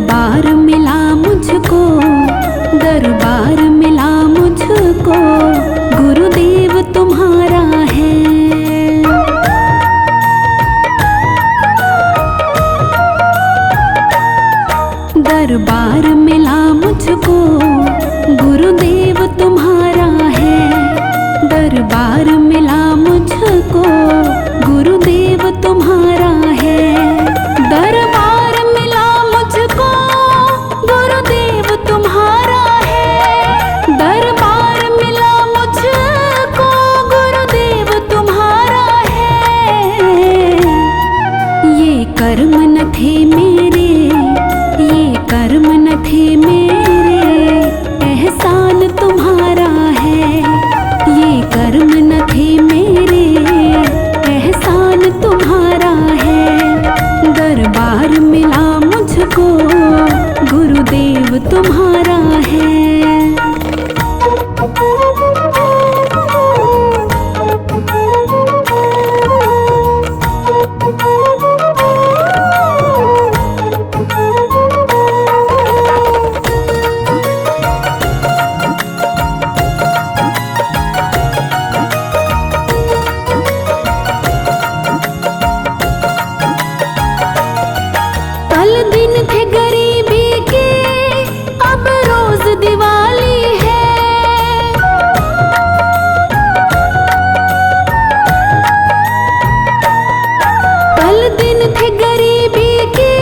दरबार मिला मुझको, दरबार मिला मुझको, गुरुदेव तुम्हारा है। दरबार मिला मुझको, गुरुदेव तुम्हारा है। दरबार मिला मुझको, गुरुदेव तुम्हारा है। दरबार मिला मुझको, गुरुदेव तुम्हारा है। दरबार मिला मुझको, गुरुदेव तुम्हारा है। ये कर्म न थे मेरे, ये कर्म न थे मेरे, एहसान तुम्हारा है। ये कर्म न थे मेरे, एहसान तुम्हारा है। दरबार मिला मुझको, गुरुदेव तुम्हारा है। कल दिन थे गरीबी के, अब रोज दिवाली है। कल दिन थे गरीबी के,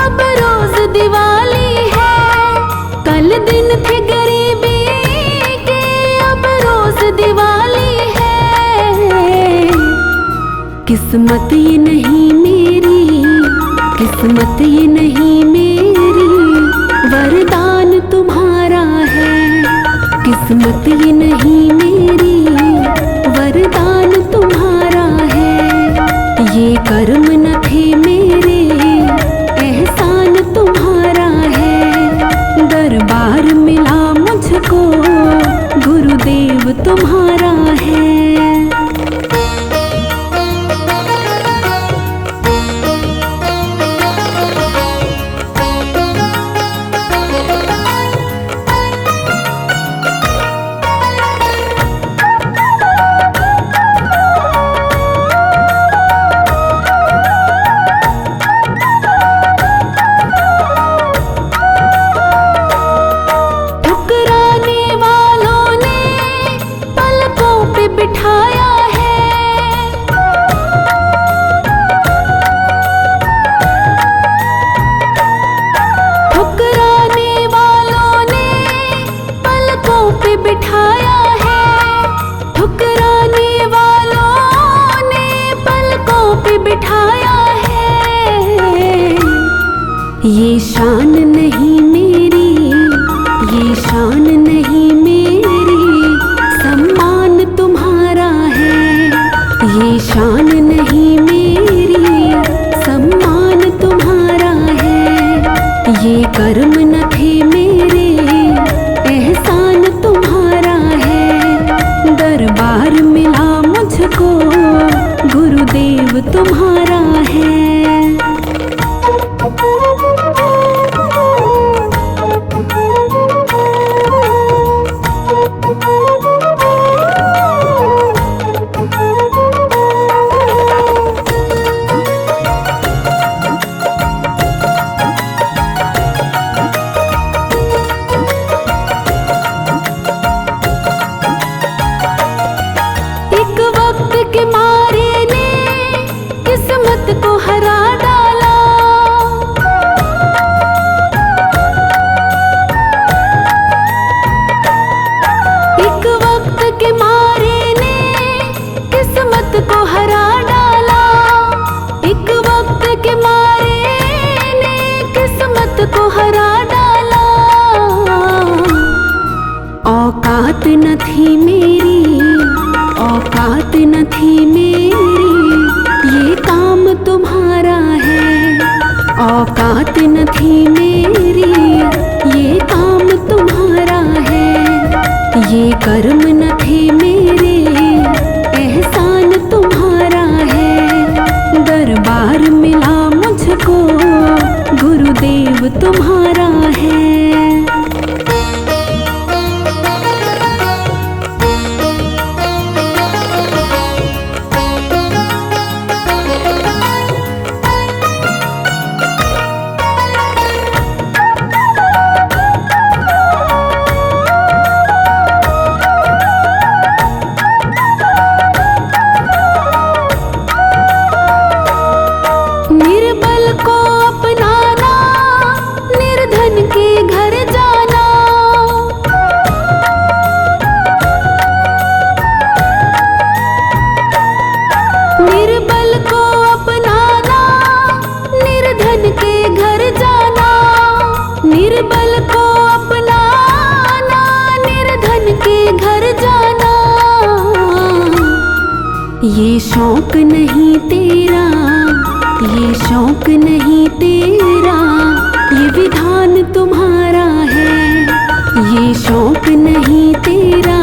अब रोज दिवाली है। कल दिन थे गरीबी के, अब रोज दिवाली है। किस्मत ये नहीं मेरी, किस्मत ये नहीं मेरी, वरदान तुम्हारा है। किस्मत ये नहीं मेरी, वरदान तुम्हारा है। ये कर्म न थे मेरे, एहसान तुम्हारा है। दरबार मिला मुझको, गुरुदेव तुम्हारा है। बिठाया है। ठुकराने वालों ने पलकों पे बिठाया है। ठुकराने वालों ने पलकों पे बिठाया है। ये शान नहीं मेरी, ये शान नहीं मेरी, सम्मान तुम्हारा है। ये शान नहीं मेरी, सम्मान तुम्हारा है। ये कर्म न थे मेरे, एहसान तुम्हारा है। दरबार मिला मुझको, गुरुदेव तुम्हारा है। के मारे ने किस्मत को हरा डाला। एक वक्त के मारे ने किस्मत को हरा डाला। एक वक्त के मारे ने किस्मत को हरा डाला। औकात न थी मेरी, औकात न थी मेरी, ये काम तुम्हारा है। औकात न थी मेरी, ये काम तुम्हारा है। ये कर्म न थे मेरे, एहसान तुम्हारा है। दरबार मिला मुझको, गुरुदेव ये शौक नहीं तेरा, ये शौक नहीं तेरा, ये विधान तुम्हारा है। ये शौक नहीं तेरा,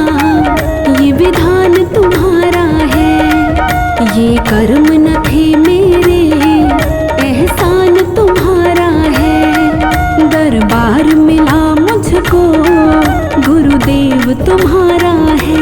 ये विधान तुम्हारा है। ये कर्म न थे मेरे, एहसान तुम्हारा है। दरबार मिला मुझको, गुरुदेव तुम्हारा है।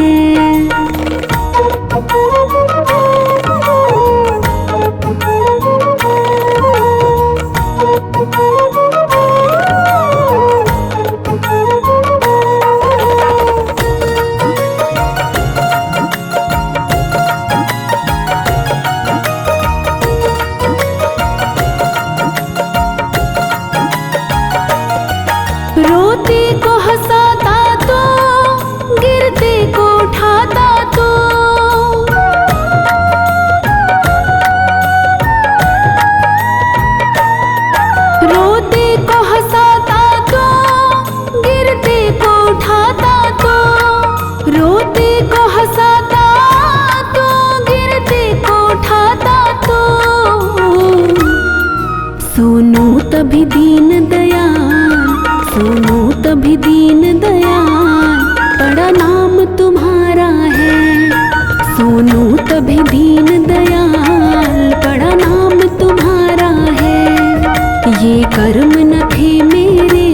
रोते को हंसाता तो, गिरते को उठाता तो। रोते को हंसाता तो, गिरते को उठाता तो। रोते को हंसाता तो, गिरते को उठाता तो। सुनो तभी दीन दयाल, सुनो तभी दीन दयाल, बड़ा नाम तुम्हारा है। सुनो तभी दीन दयाल, बड़ा नाम तुम्हारा है। ये कर्म न थे मेरे,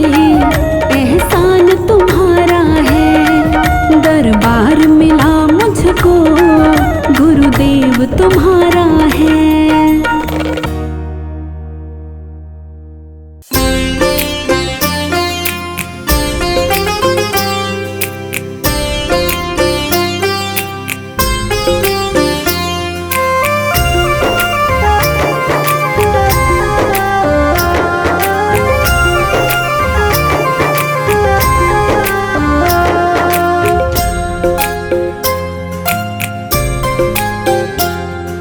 एहसान तुम्हारा है। दरबार मिला मुझको, गुरुदेव तुम्हारा है।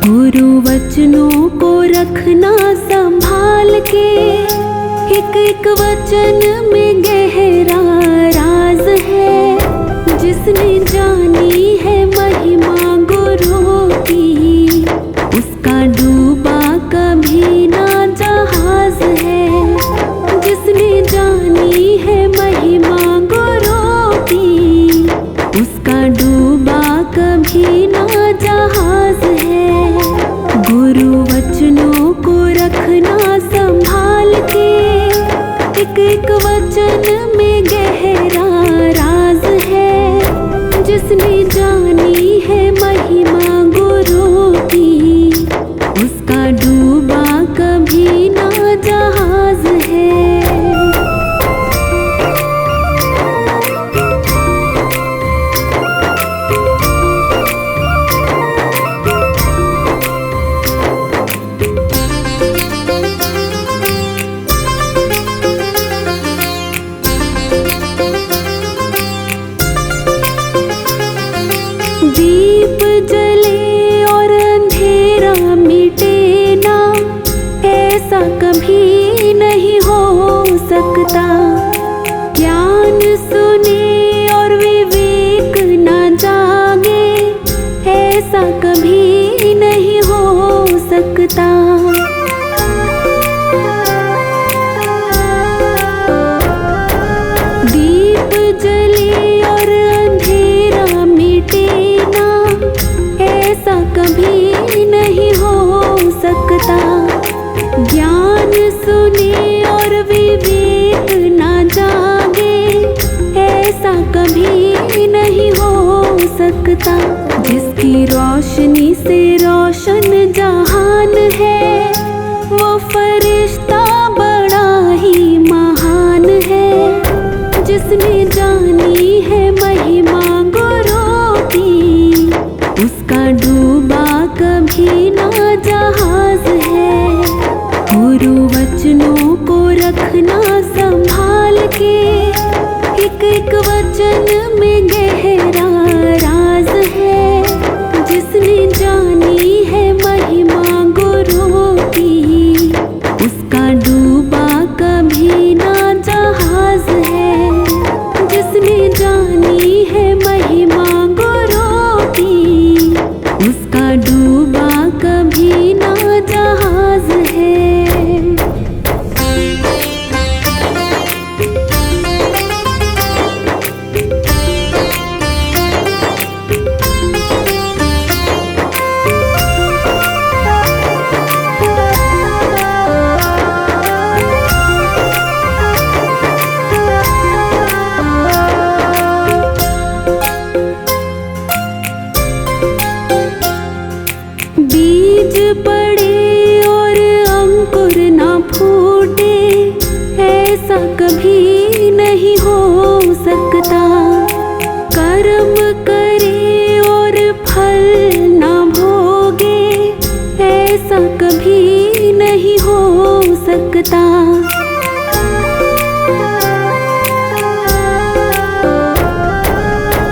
गुरु वचनों को रखना संभाल के, एक एक वचन में गहरा राज है। जिसने जानी है महिमा गुरु की, उसका डूबा कभी ना जहाज है। जिसने जानी है महिमा गुरु की, उसका डूबा कभी ना जहाज है। गुरु वचनों को रखना संभाल के, एक एक वचन में गहरा राज है। जिसने जानी है महिमा गुरु की, उसका डूबा कभी ना जहाज है। दीप जले और अंधेरा मिटे ना, ऐसा कभी नहीं हो सकता। ज्ञान सुने और विवेक न जागे, ऐसा कभी नहीं हो सकता। दीप जले और अंधेरा मिटे ना, ऐसा कभी नहीं हो सकता। ज्ञान सुने और विवेक न जागे, ऐसा कभी नहीं हो सकता। जिसकी रोशनी से रोशन जहान है, वो फरिश्ता बड़ा ही महान है। जिसने जानी है महिमा गुरु की, उसका डूबा कभी ना जहाज है। गुरु वचनों को रखना संभाल के, एक एक वचन में गहरा राज है। जिसने जानी है महिमा गुरु की, उसका डूबा कभी ना जहाज है। जिसने जानी है महिमा गुरु की, उसका डूबा पड़े और अंकुर ना फूटे, ऐसा कभी नहीं हो सकता। कर्म करे और फल ना भोगे, ऐसा कभी नहीं हो सकता।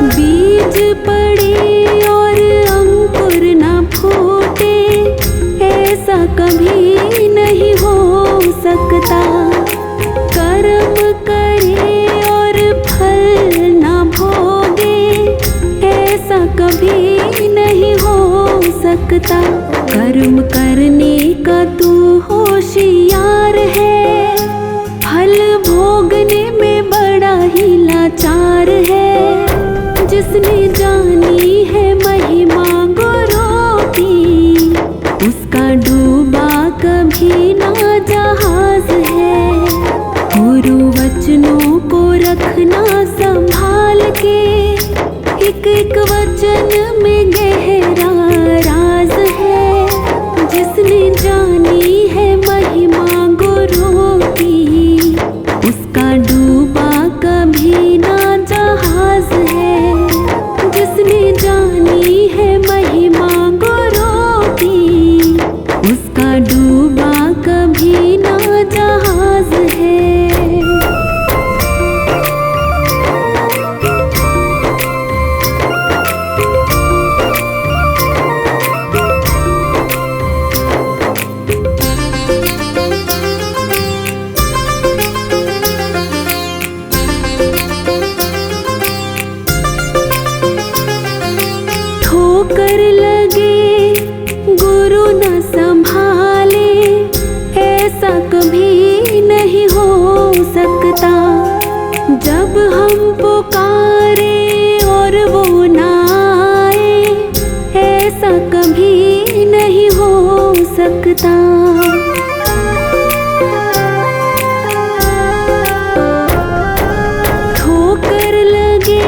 बीज पड़े और अंकुर ना फूटे, ऐसा कभी नहीं हो सकता। कर्म करे और फल ना भोगे, ऐसा कभी नहीं हो सकता। कर्म करने का तू होशियार है, फल भोगने में बड़ा ही लाचार है। जिसने जानी है महिमा गुरु की, उसका डूबा कभी ना जहाज है। गुरु वचनों को रखना संभाल के, एक एक वचन में गहरा राज है। जिसने जानी है महिमा गुरु की, उसका डूबा कभी ना जहाज है। जिसने जानी है महिमा गुरु की, उसका डूबा कभी ना जहाज है। ठोकर लगे गुरु न संभाले, ऐसा कभी नहीं हो सकता। जब हम पुकारे और वो ना आए, ऐसा कभी नहीं हो सकता। ठोकर लगे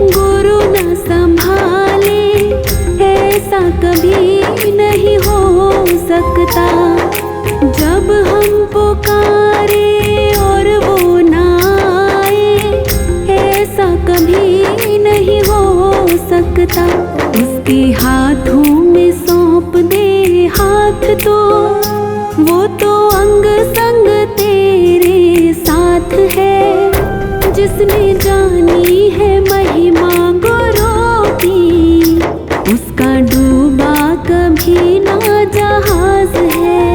गुरु न संभाले, ऐसा कभी नहीं हो सकता। जब हम पुकारे और वो ना आए, ऐसा कभी नहीं हो सकता। उसके हाथों में सौंप दे हाथ तो, वो तो अंग संग तेरे साथ है। जिसने जानी है महिमा गुरु की, उसका डूबा कभी ना जहाज है।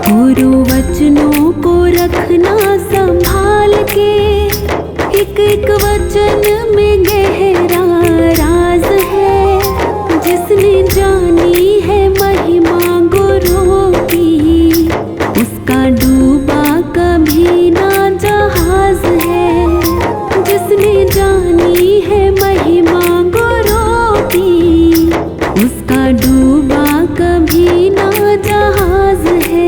गुरु वचनों को रखना संभाल के, एक एक वचन में गहरा राज है। जिसने जानी है महिमा गुरु की, उसका डूबा कभी ना जहाज है। जिसने जानी है महिमा गुरु की, उसका डूबा कभी ना जहाज है।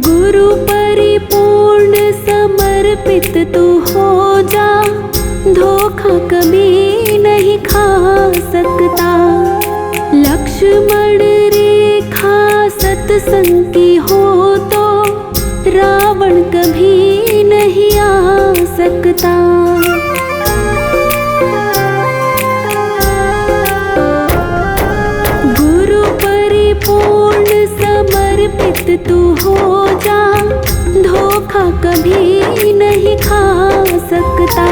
गुरु परिपूर्ण समर्पित तू हो जा, धोखा कभी नहीं खा सकता। लक्ष्मण रेखा सत्संग की हो तो, रावण कभी नहीं आ सकता। गुरु परिपूर्ण समर्पित तू हो जा, धोखा कभी नहीं खा सकता।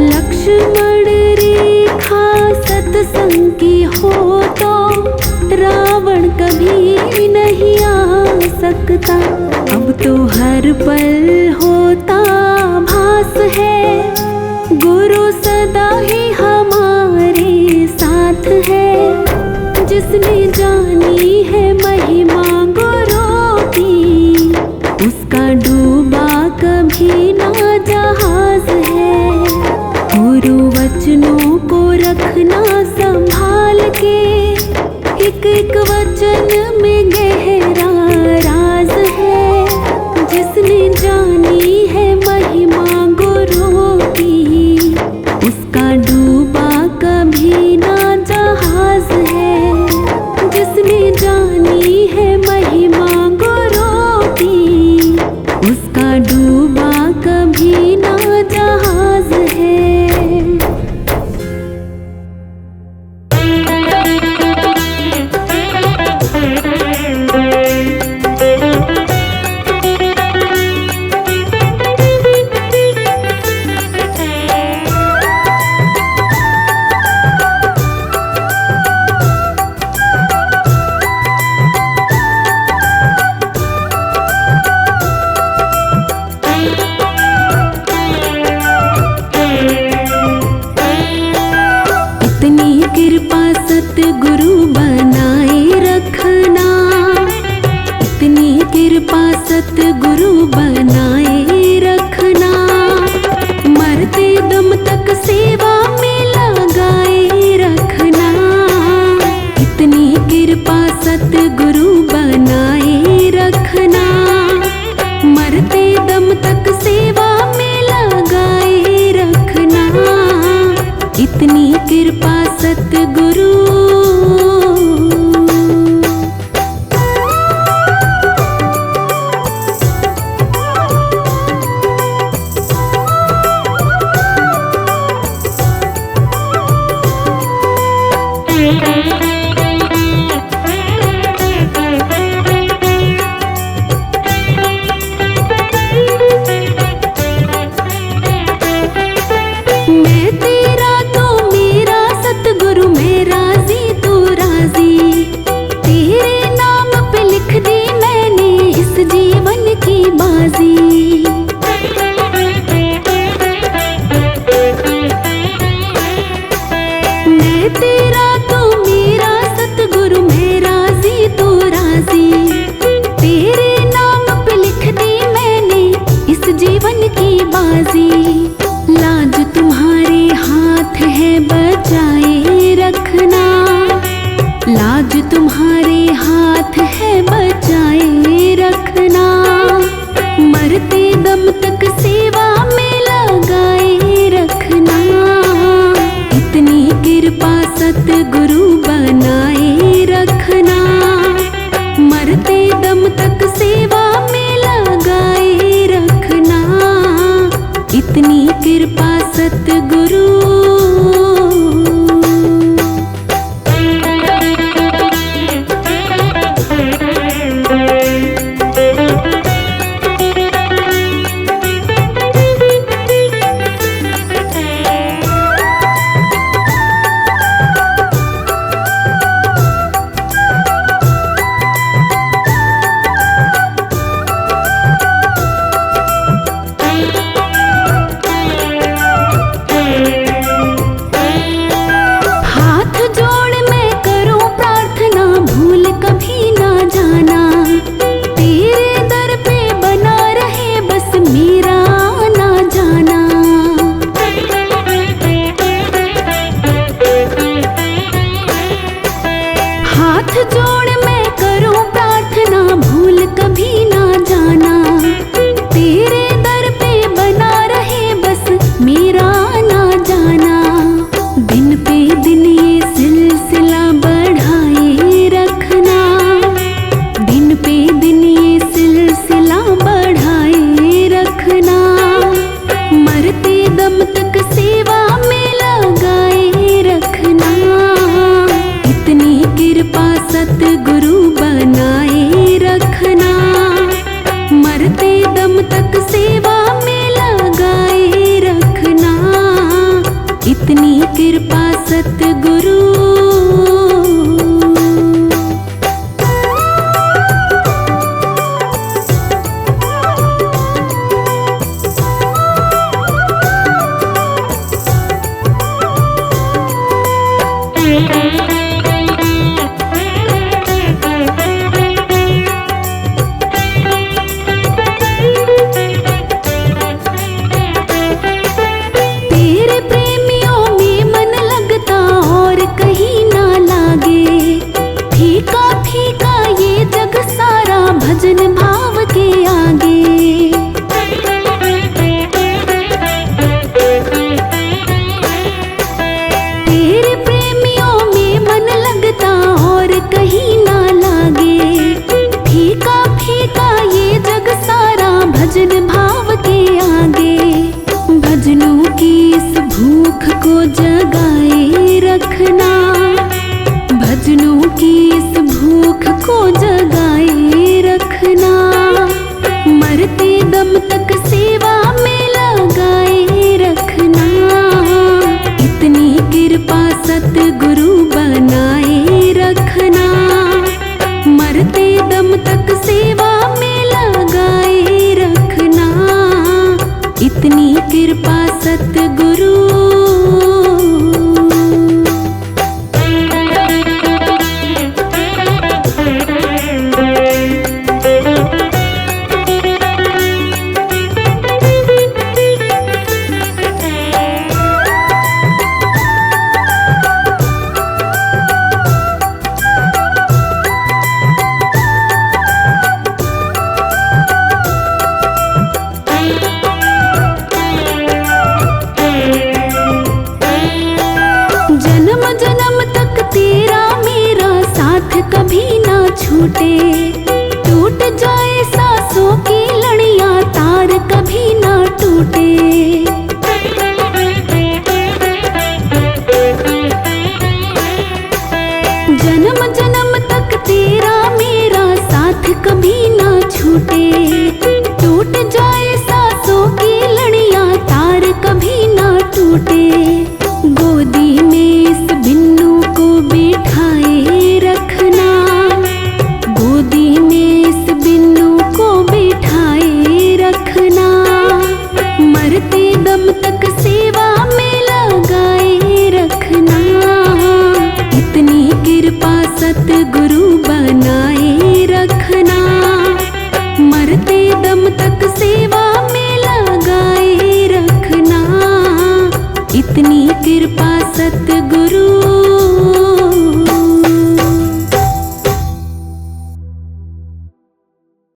लक्ष्मण रेखा सत्संग की हो तो, रावण कभी नहीं आ सकता। अब तो हर पल होता भास है, गुरु सदा ही हमारे साथ है। जिसने जानी है महिमा गुरु की, कभी ना जहाज है। गुरु वचनों को रखना संभाल के, एक एक वचन में गहरा राज है। जिसने जानी है महिमा गुरु की, उसका डूबा कभी ना जहाज है। जिसने जानी है महिमा गुरु की, उसका डूबा कभी ना जहाज है। कृपा सतगुरु बनाए रखना, इतनी कृपा सतगुरु बनाए रखना। मरते दम तक सेवा में लगाए रखना, इतनी कृपा सतगुरु बनाए रखना। मरते दम तक सेवा में लगाए रखना, इतनी कृपा सतगुरु। मैं तेरा तो मेरा सतगुरु, मैं राजी तू राजी। तेरे नाम पे लिख दी मैंने इस जीवन की बाजी। मैं तेरा तो मेरा सतगुरु, मैं राजी तू राजी। तेरे नाम पे लिख दी मैंने इस जीवन की बाजी। लाज तुम्हारे हाथ है बचाए रखना, लाज तुम्हारे हाथ है बचाए रखना। मरते दम तक सेवा में लगाए रखना, इतनी कृपा सतगुरु बनाए रखना। मरते दम तक सेवा में लगाए रखना, इतनी कृपा सतगुरु। हाथ जोड़ मैं करूं प्रार्थना, भूल कभी ना जाना। तेरे दर पे बना रहे बस मेरा ना जाना। दिन पे दिन ये सिलसिला बढ़ाए रखना, दिन पे दिन ये सिलसिला बढ़ाए रखना। मरते दम तक सेवा में लगाए रखना, इतनी कृपा सतगुरु बनाए रखना। मरते दम तक सेवा में लगाए रखना, इतनी कृपा सतगुरु। फीका ये जग सारा भजन भाव के आगे। तेरे प्रेमियों में मन लगता और कहीं ना लागे। फीका फीका ये जग सारा भजन भाव के आगे। भजनों की इस भूख को जगाए रखना, भजनों की इस भूख को जगाए रखना। मरते दम तक सेवा में लगाए रखना। इतनी कृपा सतगुरु बनाए रखना। मरते दम तक सेवा में लगाए रखना। इतनी कृपा सतगुरु। जन्म जन्म तक तेरा मेरा साथ कभी ना छूटे। टूट जाए सांसों की लड़ियां तार कभी ना टूटे। जन्म जन्म तक तेरा मेरा साथ कभी ना छूटे। टूट जाए सांसों की लड़ियां तार कभी ना टूटे। गोदी में इस बिन्नू को बिठाए रखना। गोदी में इस बिन्नू को बिठाए रखना। मरते दम तक सेवा में लगाए रखना। इतनी कृपा सतगुरु बनाए रखना। मरते दम तक सेवा में लगाए रखना। इतनी कृपा सतगुरु।